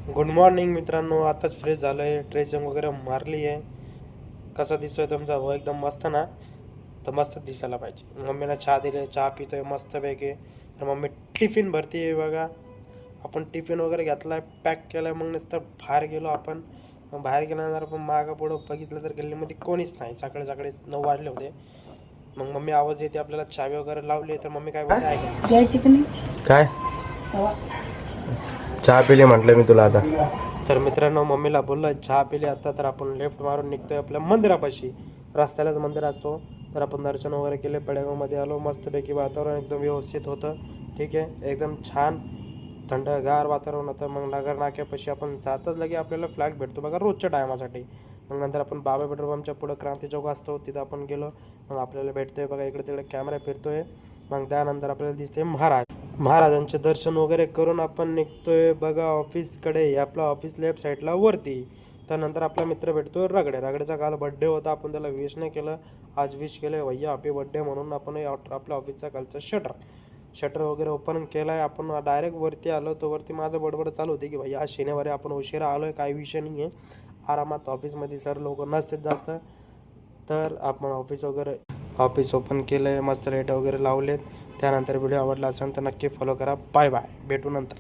Good morning मित्रांनो. आताच fresh झालो आहे, ड्रेसिंग वगैरे मारली आहे. कसा दिसतोय तुमचा भाऊ? एकदम मस्त ना? तर मस्त दिसायला पाहिजे. मम्मीला चहा दिले, चहा पितोय मस्तपैकी. तर मम्मी टिफिन भरती आहे बघा. आपण टिफिन वगैरे घेतलाय, पॅक केलाय. मग नंतर बाहेर गेलो आपण. मग बाहेर गेल्यानंतर आपण मागं पुढं बघितलं तर गल्लीमध्ये कोणीच नाही. सकाळी सकाळी 9 वाजले होते. मग मम्मी आवाज येते आपल्याला, चावी वगैरे लावली. तर मम्मी काय बोलते ऐका. घ्यायची की नाही काय चहा पिली म्हटलं मी तुला आता. तर मित्रांनो, मम्मीला बोललो चहा पिली आता. तर आपण लेफ्ट मारून निघतोय आपल्या मंदिरापाशी. रस्त्यालाच मंदिर असतो. तर आपण दर्शन वगैरे केले, पडेगावमध्ये आलो. मस्तपैकी वातावरण एकदम व्यवस्थित होतं. ठीक आहे, एकदम छान थंडगार वातावरण होतं. मग नगर नाक्यापाशी आपण जातच लगे आपल्याला फ्लॅट भेटतो बघा रोजच्या टायमासाठी. मग नंतर आपण बाबा पेट्रोल पंपच्या पुढं क्रांती चौक असतो, तिथं आपण गेलो. मग आपल्याला भेटतोय बघा, इकडे तिकडे कॅमेरा फिरतोय. मग त्यानंतर आपल्याला दिसते महाराजांचे दर्शन वगैरे करून आपण निघतोय बघा ऑफिसकडे. आपला ऑफिस लेफ्ट साईडला वरती. त्यानंतर आपला मित्र भेटतो रगड्याचा काल बड्डे होता. आपण त्याला विश नाही केलं, आज विश केलं भैया हॅपी बड्डे म्हणून. आपण आपल्या ऑफिसचा कालचा शटर वगैरे ओपन केला आहे. आपण डायरेक्ट वरती आलो. तो वरती माझं बडबड चालू होती की भैया आज शनिवारी आपण उशिरा आलो आहे, काही विषय नाही आहे, आरामात. ऑफिसमध्ये सर लोक नसतात जास्त. तर आपण ऑफिस ओपन केलं आहे, मस्त लाईट वगैरे लावलेत. त्यानंतर व्हिडिओ आवडला असेल तर नक्की फॉलो करा. बाय बाय, भेटू नंतर.